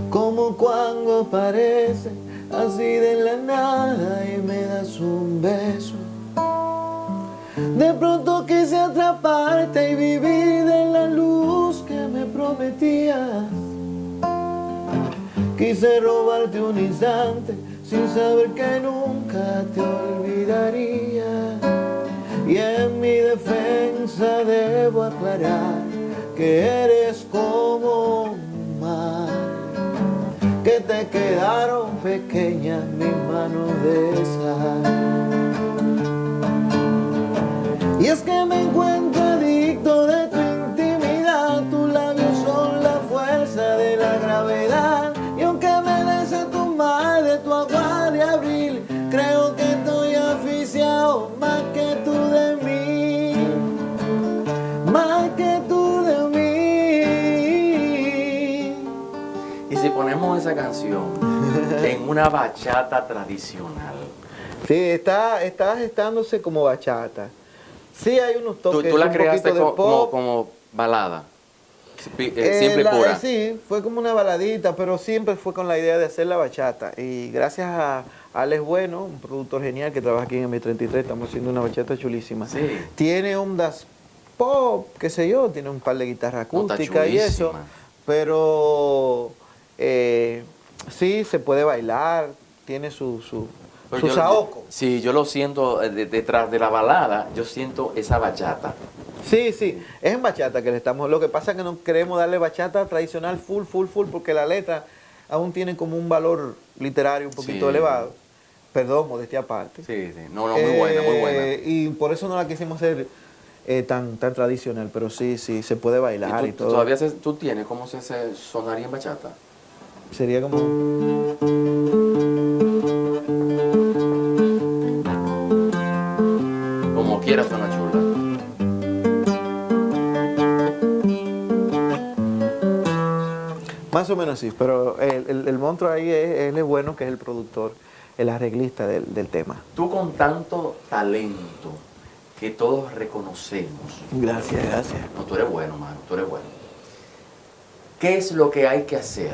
como cuando aparece así de la nada y me das un beso. De pronto quise atraparte y vivir de la luz que me prometías. Quise robarte un instante sin saber que nunca te olvidaría. Y en mi defensa debo aclarar que eres como un mar, que te quedaron pequeñas mis manos de sal. Y es que me encuentro adicto de tu intimidad, tus labios son la fuerza de la gravedad. Y aunque me des tu mar de tu agua de abril, creo que estoy asfixiado ponemos esa canción en una bachata tradicional. Sí, está gestándose como bachata. Sí hay unos toques, Tú la un creaste poquito de pop. como balada, simple y pura. Sí, fue como una baladita, pero siempre fue con la idea de hacer la bachata. Y gracias a Alex Bueno, un productor genial que trabaja aquí en M33, estamos haciendo una bachata chulísima. Sí. Tiene ondas pop, qué sé yo, tiene un par de guitarras No, está acústicas y eso, chulísima. pero sí, se puede bailar, tiene su Pero saoco. Sí, yo lo siento detrás de la balada, yo siento esa bachata. Sí, es en bachata que le estamos. Lo que pasa es que no queremos darle bachata tradicional full, porque la letra aún tiene como un valor literario un poquito Sí. elevado. Perdón, modestia aparte. Sí. No, muy buena, muy buena. Y por eso no la quisimos hacer tan tradicional, pero sí, se puede bailar y, ¿Y tú todo. todavía tú tienes cómo se sonaría en bachata? Sería como. Como quieras, suena chula. Más o menos así, pero el monstruo ahí él es bueno, que es el productor, el arreglista del tema. Tú con tanto talento que todos reconocemos. Gracias. No, tú eres bueno, mano, tú eres bueno. ¿Qué es lo que hay que hacer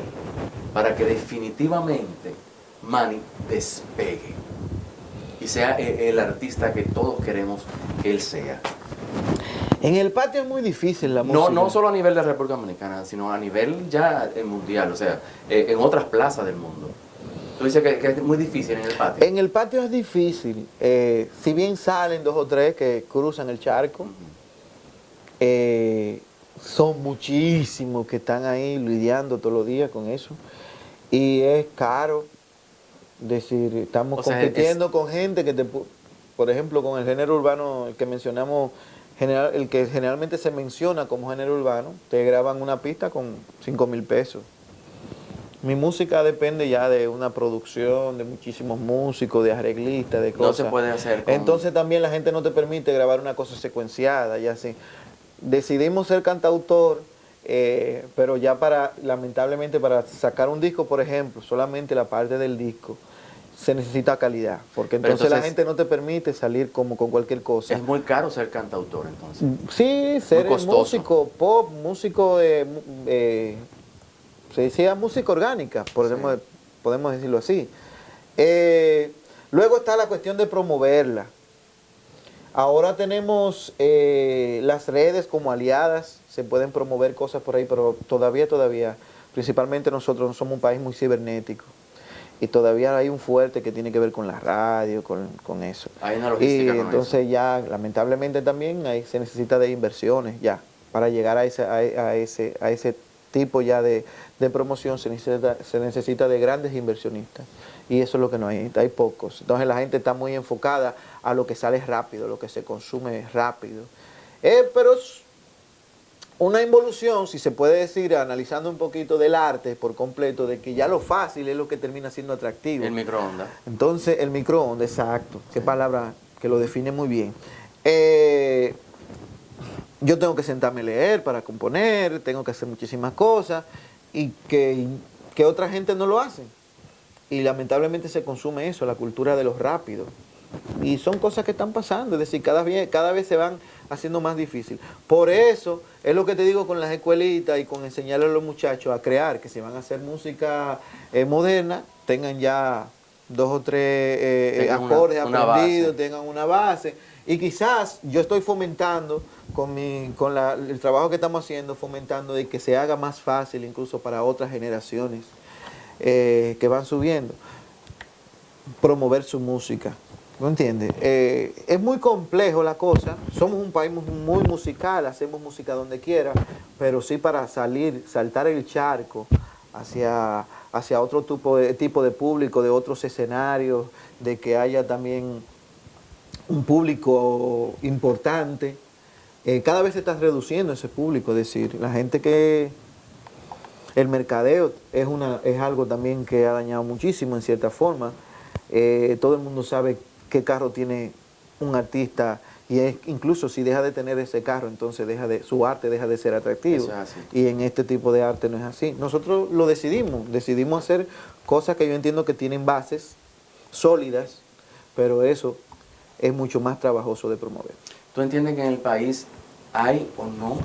para que definitivamente Manny despegue y sea el artista que todos queremos que él sea? En el patio es muy difícil la música. No solo a nivel de República Dominicana, sino a nivel ya mundial, o sea, en otras plazas del mundo. Tú dices que es muy difícil en el patio. En el patio es difícil. Si bien salen 2 o 3 que cruzan el charco, son muchísimos que están ahí lidiando todos los días con eso. Y es caro. Es decir, estamos compitiendo con gente que por ejemplo, con el género urbano, el que mencionamos, el que generalmente se menciona como género urbano, te graban una pista con 5,000 pesos. Mi música depende ya de una producción, de muchísimos músicos, de arreglistas, de cosas. No se puede hacer Entonces también la gente no te permite grabar una cosa secuenciada, ya así. Decidimos ser cantautor, pero ya lamentablemente para sacar un disco, por ejemplo, solamente la parte del disco, se necesita calidad, porque entonces la gente no te permite salir como con cualquier cosa. Es muy caro ser cantautor, entonces. Sí, ser músico pop, músico se decía música orgánica, podemos decirlo así. Luego está la cuestión de promoverla. Ahora tenemos las redes como aliadas, se pueden promover cosas por ahí, pero todavía, principalmente nosotros somos un país muy cibernético. Y todavía hay un fuerte que tiene que ver con la radio, con eso. Hay una logística y con entonces eso. ya, lamentablemente también se necesita de inversiones ya. Para llegar a ese tipo ya de promoción se necesita de grandes inversionistas. Y eso es lo que no hay pocos. Entonces la gente está muy enfocada a lo que sale rápido, lo que se consume rápido. Pero es una involución, si se puede decir, analizando un poquito del arte por completo, de que ya lo fácil es lo que termina siendo atractivo. El microondas. Entonces, el microondas, exacto. Qué palabra que lo define muy bien. Yo tengo que sentarme a leer para componer, tengo que hacer muchísimas cosas y que otra gente no lo hace. Y lamentablemente se consume eso, la cultura de lo rápido. Y son cosas que están pasando, es decir, cada vez se van haciendo más difícil. Por eso es lo que te digo con las escuelitas y con enseñarle a los muchachos a crear, que si van a hacer música moderna, tengan ya 2 o 3 acordes aprendidos, tengan una base. Y quizás yo estoy fomentando con el trabajo que estamos haciendo, fomentando de que se haga más fácil incluso para otras generaciones que van subiendo, promover su música. ¿No entiendes? Es muy complejo la cosa. Somos un país muy musical, hacemos música donde quiera, pero sí para saltar el charco hacia otro tipo de público, de otros escenarios, de que haya también un público importante. Cada vez se está reduciendo ese público, es decir, la gente que... El mercadeo es algo también que ha dañado muchísimo en cierta forma. Todo el mundo sabe qué carro tiene un artista Y es, incluso si deja de tener ese carro, entonces su arte deja de ser atractivo. Eso es así. Y en este tipo de arte no es así. Nosotros lo decidimos hacer cosas que yo entiendo que tienen bases sólidas, pero eso es mucho más trabajoso de promover. ¿Tú entiendes que en el país hay o no,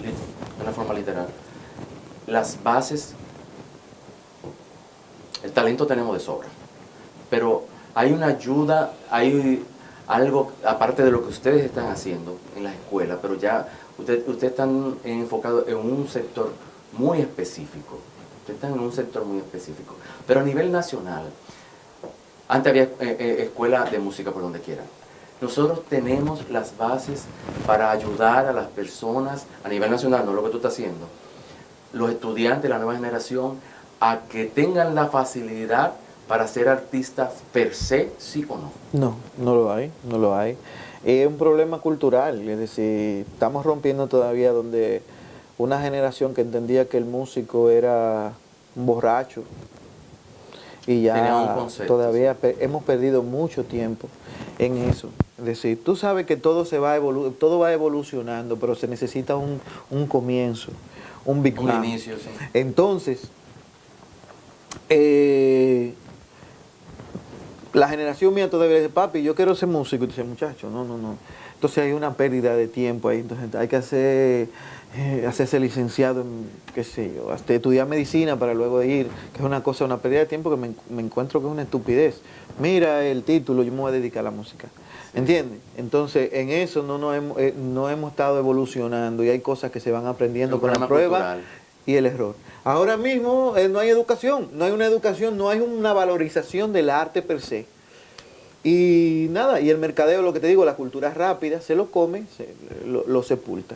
de una forma literal, las bases? El talento tenemos de sobra, pero hay una ayuda, hay algo, aparte de lo que ustedes están haciendo en la escuela, pero ya ustedes están enfocados en un sector muy específico. Ustedes están en un sector muy específico. Pero a nivel nacional, antes había escuela de música por donde quiera. Nosotros tenemos las bases para ayudar a las personas a nivel nacional, no lo que tú estás haciendo, los estudiantes, la nueva generación, a que tengan la facilidad para ser artistas per se, sí o no. No, no lo hay. Es un problema cultural, es decir, estamos rompiendo todavía donde una generación que entendía que el músico era un borracho y Tenía un ya concepto, todavía hemos perdido mucho tiempo en eso. Es decir, tú sabes que todo todo va evolucionando, pero se necesita un comienzo, un Big Un Bang. inicio, sí. Entonces, la generación mía todavía dice, papi, yo quiero ser músico. Y tú dices, muchacho, no. Entonces hay una pérdida de tiempo ahí. Entonces hay que hacerse licenciado en, qué sé yo, hasta estudiar medicina para luego ir, que es una pérdida de tiempo que me encuentro que es una estupidez. Mira el título, yo me voy a dedicar a la música. ¿Entiendes? Entonces, en eso no hemos estado evolucionando y hay cosas que se van aprendiendo con la prueba cultural y el error. Ahora mismo no hay educación, no hay una valorización del arte per se. Y nada, y el mercadeo, lo que te digo, la cultura rápida, se lo come, lo sepulta.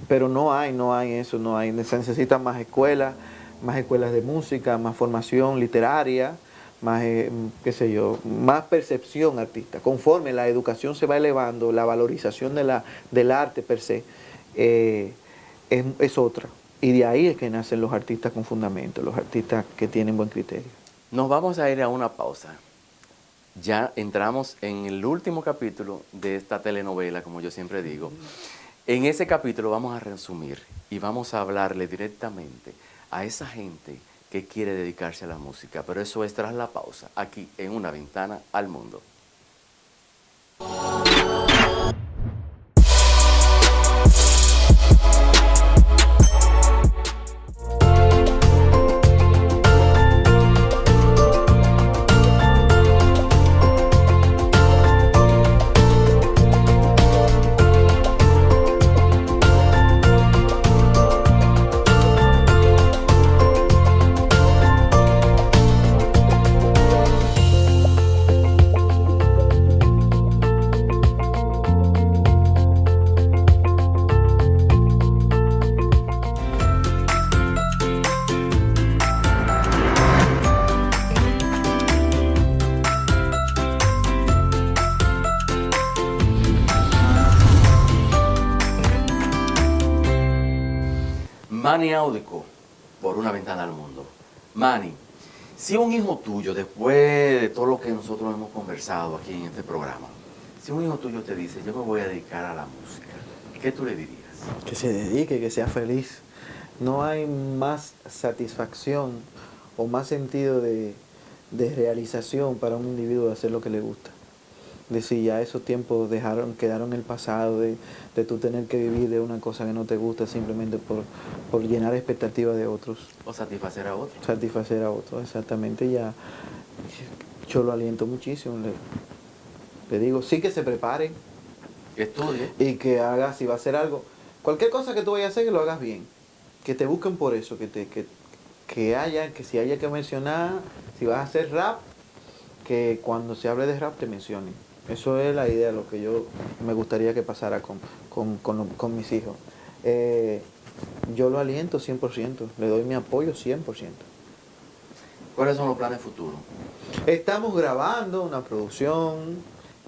Pero no hay eso, se necesitan más escuelas de música, más formación literaria, más, qué sé yo, más percepción artista. Conforme la educación se va elevando, la valorización del arte per se es otra. Y de ahí es que nacen los artistas con fundamento, los artistas que tienen buen criterio. Nos vamos a ir a una pausa. Ya entramos en el último capítulo de esta telenovela, como yo siempre digo. En ese capítulo vamos a resumir y vamos a hablarle directamente a esa gente que quiere dedicarse a la música. Pero eso es tras la pausa, aquí en Una Ventana al Mundo. Manny Audico, por Una Ventana al Mundo. Manny, si un hijo tuyo, después de todo lo que nosotros hemos conversado aquí en este programa, si un hijo tuyo te dice, yo me voy a dedicar a la música, ¿qué tú le dirías? Que se dedique, que sea feliz. No hay más satisfacción o más sentido de realización para un individuo de hacer lo que le gusta. Decir, ya esos tiempos quedaron en el pasado de tú tener que vivir de una cosa que no te gusta simplemente por llenar expectativas de otros. O satisfacer a otros. Satisfacer a otros, exactamente. Ya yo lo aliento muchísimo. Le digo, sí, que se prepare. Que estudie. Y que haga, si va a hacer algo, cualquier cosa que tú vayas a hacer, que lo hagas bien. Que te busquen por eso, que si haya que mencionar, si vas a hacer rap, que cuando se hable de rap te mencionen. Eso es la idea, lo que yo me gustaría que pasara con mis hijos. Yo lo aliento 100%, le doy mi apoyo 100%. ¿Cuáles son los planes futuros? Estamos grabando una producción,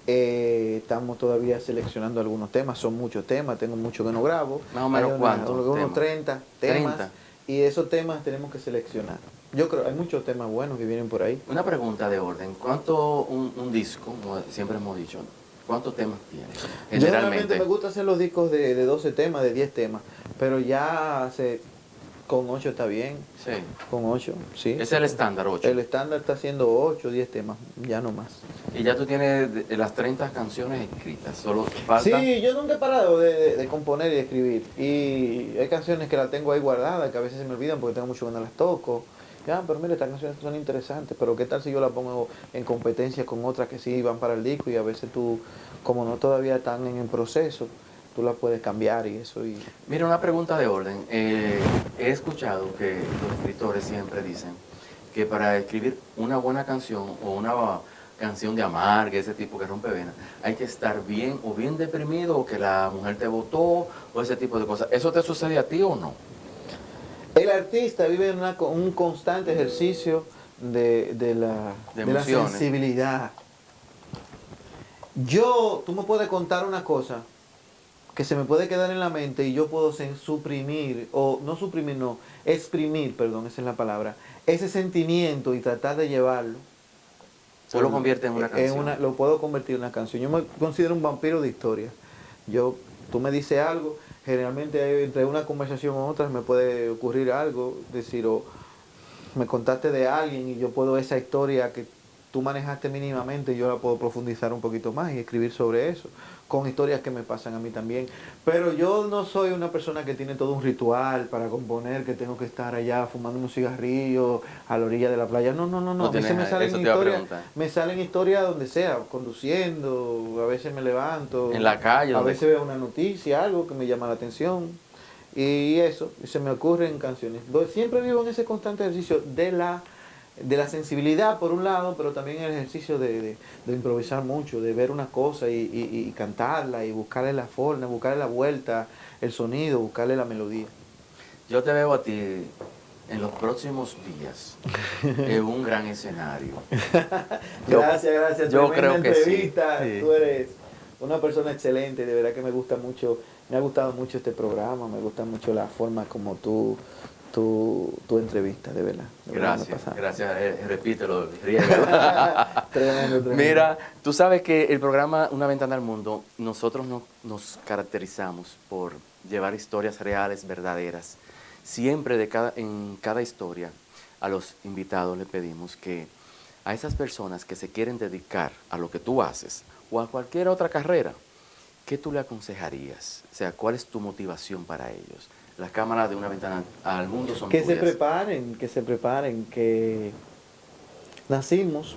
estamos todavía seleccionando algunos temas, son muchos temas, tengo mucho que no grabo. Más o menos ¿cuántos? Unos 30 temas. 30. Y esos temas tenemos que seleccionar. Yo creo, hay muchos temas buenos que vienen por ahí. Una pregunta de orden. ¿Cuánto un disco, como siempre hemos dicho, ¿Cuántos temas tienes? Generalmente me gusta hacer los discos de 12 temas, de 10 temas, pero ya con 8 está bien. Sí. Con 8, sí. Ese es el estándar, 8. El estándar está haciendo 8, 10 temas, ya no más. Y ya tú tienes las 30 canciones escritas, solo falta... Sí, yo nunca he parado de componer y de escribir. Y hay canciones que las tengo ahí guardadas, que a veces se me olvidan porque tengo mucho que no las toco. Ya, pero mire, estas canciones son interesantes, pero ¿qué tal si yo las pongo en competencia con otras que sí van para el disco y a veces tú, como no todavía están en el proceso, tú las puedes cambiar y eso? Mira, una pregunta de orden. He escuchado que los escritores siempre dicen que para escribir una buena canción o una canción de amargue, ese tipo que rompe venas, hay que estar bien o bien deprimido o que la mujer te votó o ese tipo de cosas. ¿Eso te sucede a ti o no? El artista vive en un constante ejercicio de la sensibilidad. Tú me puedes contar una cosa que se me puede quedar en la mente y yo puedo exprimir, perdón, esa es la palabra, ese sentimiento y tratar de llevarlo. ¿Tú lo conviertes en una canción? Lo puedo convertir en una canción. Yo me considero un vampiro de historia. Tú me dices algo, generalmente entre una conversación u otra me puede ocurrir algo, decir, o me contaste de alguien y yo puedo esa historia que tú manejaste mínimamente, yo la puedo profundizar un poquito más y escribir sobre eso, con historias que me pasan a mí también. Pero yo no soy una persona que tiene todo un ritual para componer, que tengo que estar allá fumando un cigarrillo a la orilla de la playa. No. A veces me salen historias donde sea, conduciendo, a veces me levanto. En la calle. A veces veo una noticia, algo que me llama la atención. Y eso, y se me ocurre en canciones. Siempre vivo en ese constante ejercicio de la sensibilidad por un lado, pero también el ejercicio de improvisar mucho, de ver una cosa y cantarla y buscarle la forma, buscarle la vuelta, el sonido, buscarle la melodía. Yo te veo a ti en los próximos días en un gran escenario. Gracias. Yo creo que sí. Tú eres una persona excelente, de verdad que me gusta mucho, me ha gustado mucho este programa, me gusta mucho la forma como tu entrevista, de verdad. Gracias, repítelo. Tremendo. Mira, tú sabes que el programa Una Ventana al Mundo, nosotros nos caracterizamos por llevar historias reales, verdaderas. Siempre en cada historia a los invitados le pedimos que a esas personas que se quieren dedicar a lo que tú haces o a cualquier otra carrera, ¿qué tú le aconsejarías? O sea, ¿cuál es tu motivación para ellos? Las cámaras de Una Ventana al Mundo son tuyas. Que se preparen, que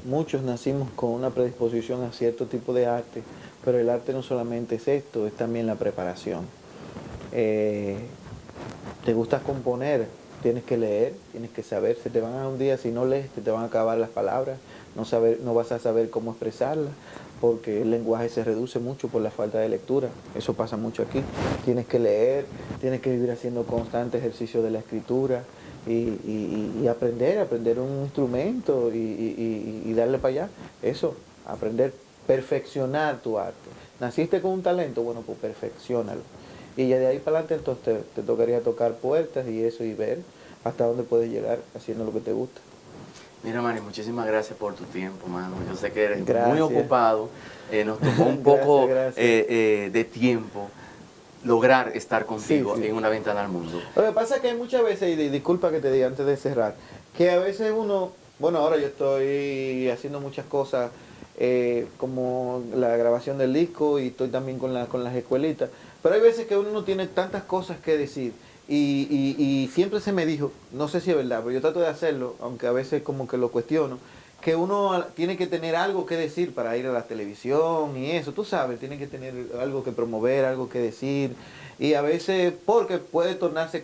muchos nacimos con una predisposición a cierto tipo de arte, pero el arte no solamente es esto, es también la preparación. Te gusta componer, tienes que leer, tienes que saber, se te van a un día, si no lees, te van a acabar las palabras, no vas a saber cómo expresarlas, porque el lenguaje se reduce mucho por la falta de lectura. Eso pasa mucho aquí. Tienes que leer, tienes que vivir haciendo constante ejercicio de la escritura y aprender un instrumento y darle para allá. Eso, aprender, perfeccionar tu arte. Naciste con un talento, bueno, pues perfecciónalo. Y ya de ahí para adelante entonces te tocaría tocar puertas y eso y ver hasta dónde puedes llegar haciendo lo que te gusta. Mira, Manny, muchísimas gracias por tu tiempo, mano. Yo sé que eres Gracias. muy ocupado. Nos tomó un poco Gracias. De tiempo lograr estar contigo Sí. en Una Ventana al Mundo. Lo que pasa es que hay muchas veces, y disculpa que te diga antes de cerrar, que a veces ahora yo estoy haciendo muchas cosas como la grabación del disco y estoy también con las escuelitas, pero hay veces que uno no tiene tantas cosas que decir. Y siempre se me dijo, no sé si es verdad, pero yo trato de hacerlo, aunque a veces como que lo cuestiono, que uno tiene que tener algo que decir para ir a la televisión y eso, tú sabes, tiene que tener algo que promover, algo que decir, y a veces porque puede tornarse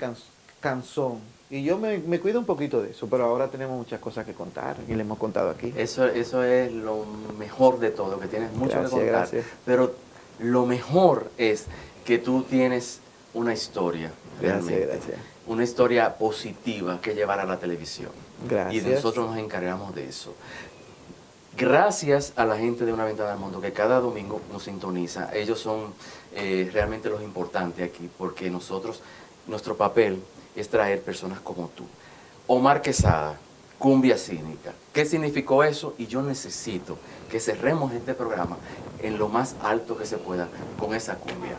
cansón. Y yo me cuido un poquito de eso, pero ahora tenemos muchas cosas que contar y le hemos contado aquí. Eso es lo mejor de todo, que tienes mucho que contar. Gracias. Pero lo mejor es que tú tienes una historia, realmente. Gracias. Una historia positiva que llevar a la televisión. Gracias. Y nosotros nos encargamos de eso. Gracias a la gente de Una Ventana al Mundo que cada domingo nos sintoniza. Ellos son realmente los importantes aquí, porque nuestro papel es traer personas como tú. Omar Quesada, Cumbia Cínica. ¿Qué significó eso? Y yo necesito que cerremos este programa en lo más alto que se pueda con esa cumbia.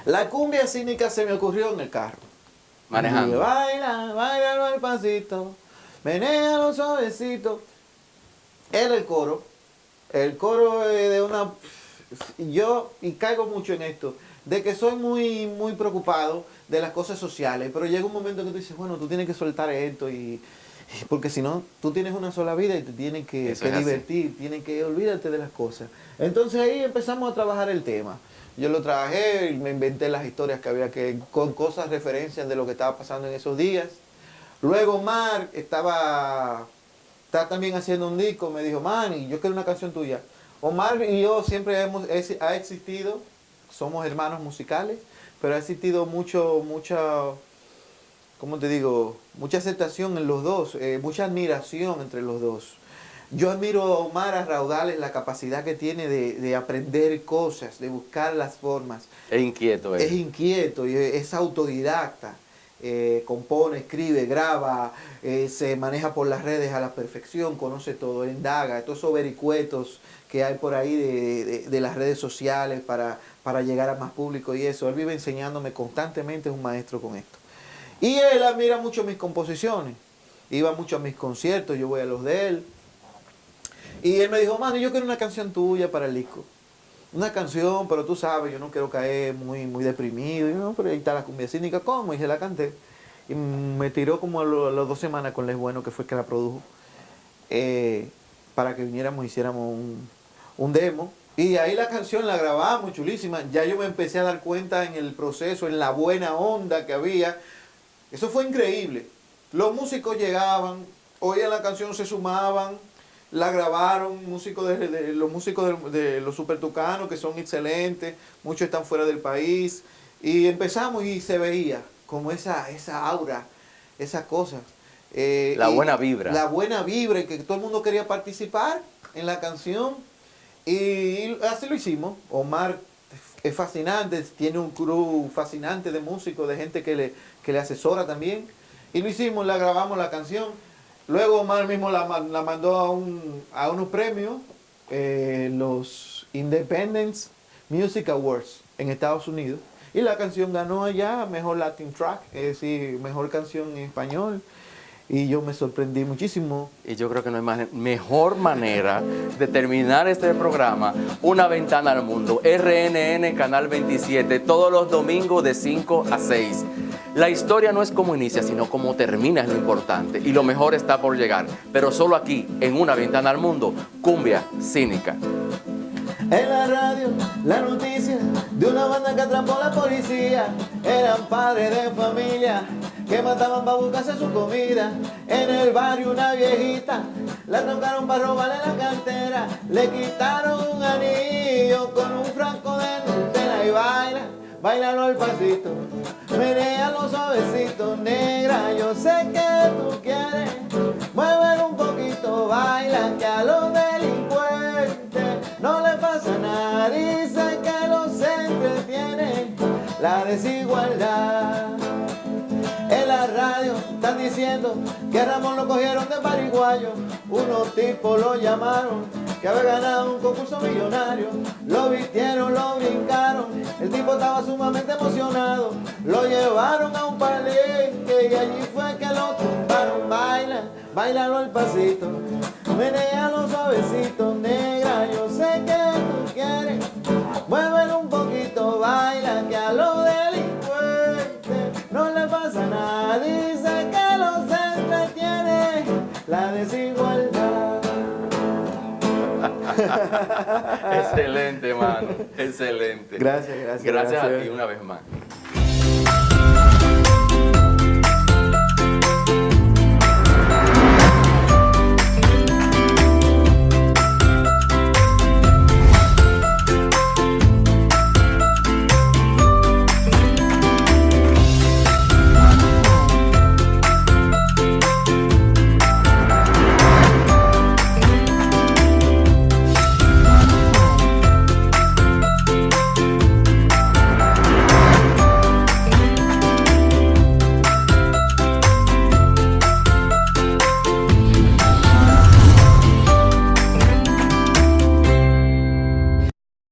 La cumbia cínica se me ocurrió en el carro. Manejando. Y baila, baila al pasito, menéalo suavecito. Era el coro. El coro de una... Yo, y caigo mucho en esto, de que soy muy preocupado de las cosas sociales, pero llega un momento que tú dices, bueno, tú tienes que soltar esto porque si no, tú tienes una sola vida y te tienes que divertir, tienes que olvidarte de las cosas. Entonces ahí empezamos a trabajar el tema. Yo lo trabajé, me inventé las historias que había con cosas, referencias de lo que estaba pasando en esos días. Luego Omar está también haciendo un disco, me dijo, Manny, yo quiero una canción tuya. Omar y yo siempre ha existido, somos hermanos musicales, pero ha existido mucha, ¿cómo te digo? Mucha aceptación en los dos, mucha admiración entre los dos. Yo admiro a Omar a raudales la capacidad que tiene de aprender cosas, de buscar las formas. Es inquieto. Es inquieto y es autodidacta. Compone, escribe, graba, se maneja por las redes a la perfección, conoce todo, indaga, todos esos vericuetos que hay por ahí de las redes sociales para llegar a más público y eso. Él vive enseñándome constantemente, es un maestro con esto. Y él admira mucho mis composiciones, iba mucho a mis conciertos, yo voy a los de él. Y él me dijo, mano, yo quiero una canción tuya para el disco. Una canción, pero tú sabes, yo no quiero caer muy deprimido. Y no, pero ahí está la cumbia cínica, ¿cómo? Y se la canté. Y me tiró como a las 2 semanas con Les Bueno, que fue el que la produjo, para que viniéramos y hiciéramos un demo. Y ahí la canción la grabamos, chulísima. Ya yo me empecé a dar cuenta en el proceso, en la buena onda que había. Eso fue increíble. Los músicos llegaban, oían la canción, se sumaban, la grabaron, los músicos de los Super Tucanos, que son excelentes, muchos están fuera del país, y empezamos y se veía como esa aura, esa cosa. La buena vibra. La buena vibra, y que todo el mundo quería participar en la canción, y así lo hicimos. Omar es fascinante, tiene un crew fascinante de músicos, de gente que le asesora también, y lo hicimos, la grabamos la canción. Luego Omar mismo la mandó a unos premios, los Independence Music Awards en Estados Unidos. Y la canción ganó allá Mejor Latin Track, es decir, Mejor Canción en Español. Y yo me sorprendí muchísimo. Y yo creo que no hay mejor manera de terminar este programa, Una Ventana al Mundo, RNN Canal 27, todos los domingos de 5 a 6. La historia no es como inicia, sino como termina es lo importante. Y lo mejor está por llegar. Pero solo aquí, en Una Ventana al Mundo, Cumbia Cínica. En la radio, la noticia de una banda que atrapó a la policía. Eran padres de familia que mataban para buscarse su comida. En el barrio una viejita la tocaron para robarle la cartera. Le quitaron un anillo con un frasco de Nutella. Y bailalo al pasito, menéalo suavecito, negra. Yo sé que tú quieres, muévelo un poquito, baila que a los delincuentes no le pasa nada. Dice que los entretiene la desigualdad. En la radio están diciendo que a Ramón lo cogieron de pariguayo. Unos tipos lo llamaron que había ganado un concurso millonario. Lo vistieron, lo brincaron, el tipo estaba sumamente emocionado. Lo llevaron a un palenque y allí fue que lo tumbaron. Bailalo al pasito, menéalo suavecito, negra. Yo sé que tú quieres, muévelo un poquito, baila que a los delincuentes no le pasa nada. Dice que los entretiene la desigualdad. Excelente, mano. Excelente. Gracias. Gracias a ti una vez más.